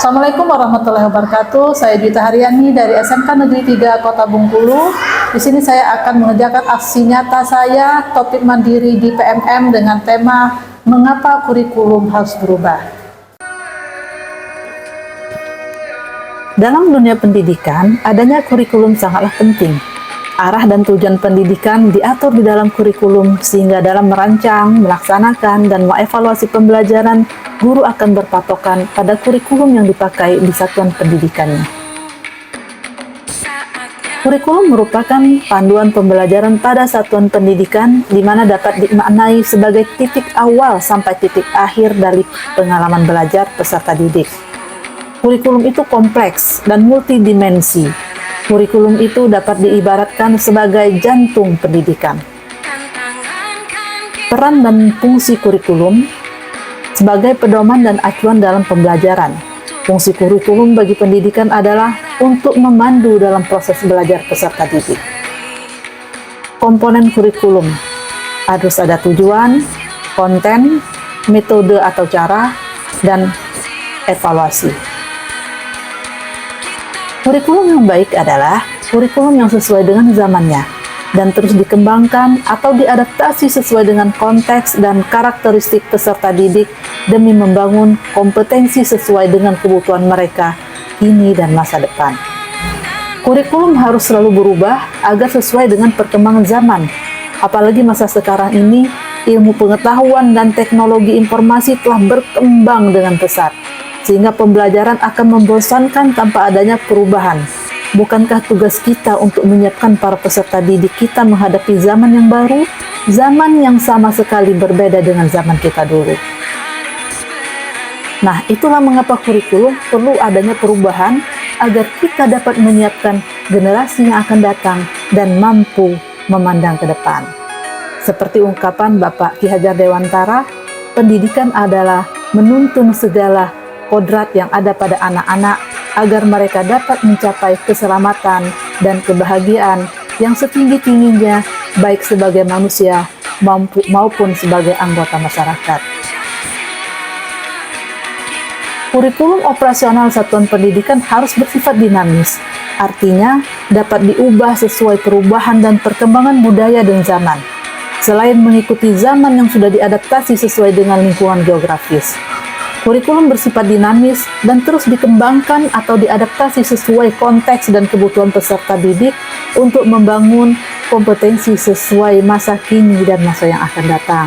Assalamualaikum warahmatullahi wabarakatuh. Saya Juwita Haryani dari SMK Negeri 3 Kota Bengkulu. Di sini saya akan mengerjakan aksi nyata saya topik mandiri di PMM dengan tema mengapa kurikulum harus berubah. Dalam dunia pendidikan, adanya kurikulum sangatlah penting. Arah dan tujuan pendidikan diatur di dalam kurikulum sehingga dalam merancang, melaksanakan, dan mengevaluasi pembelajaran, guru akan berpatokan pada kurikulum yang dipakai di satuan pendidikannya. Kurikulum merupakan panduan pembelajaran pada satuan pendidikan di mana dapat dimaknai sebagai titik awal sampai titik akhir dari pengalaman belajar peserta didik. Kurikulum itu kompleks dan multidimensi. Kurikulum itu dapat diibaratkan sebagai jantung pendidikan. Peran dan fungsi kurikulum sebagai pedoman dan acuan dalam pembelajaran. Fungsi kurikulum bagi pendidikan adalah untuk memandu dalam proses belajar peserta didik. Komponen kurikulum harus ada tujuan, konten, metode atau cara, dan evaluasi. Kurikulum yang baik adalah kurikulum yang sesuai dengan zamannya dan terus dikembangkan atau diadaptasi sesuai dengan konteks dan karakteristik peserta didik demi membangun kompetensi sesuai dengan kebutuhan mereka kini dan masa depan. Kurikulum harus selalu berubah agar sesuai dengan perkembangan zaman. Apalagi masa sekarang ini, ilmu pengetahuan dan teknologi informasi telah berkembang dengan pesat, sehingga pembelajaran akan membosankan tanpa adanya perubahan. Bukankah tugas kita untuk menyiapkan para peserta didik kita menghadapi zaman yang baru, zaman yang sama sekali berbeda dengan zaman kita dulu? Nah, itulah mengapa kurikulum perlu adanya perubahan agar kita dapat menyiapkan generasi yang akan datang dan mampu memandang ke depan. Seperti ungkapan Bapak Ki Hajar Dewantara, pendidikan adalah menuntun segala kodrat yang ada pada anak-anak agar mereka dapat mencapai keselamatan dan kebahagiaan yang setinggi-tingginya baik sebagai manusia maupun sebagai anggota masyarakat. Kurikulum operasional satuan pendidikan harus bersifat dinamis, artinya dapat diubah sesuai perubahan dan perkembangan budaya dan zaman, selain mengikuti zaman yang sudah diadaptasi sesuai dengan lingkungan geografis. Kurikulum bersifat dinamis dan terus dikembangkan atau diadaptasi sesuai konteks dan kebutuhan peserta didik untuk membangun kompetensi sesuai masa kini dan masa yang akan datang.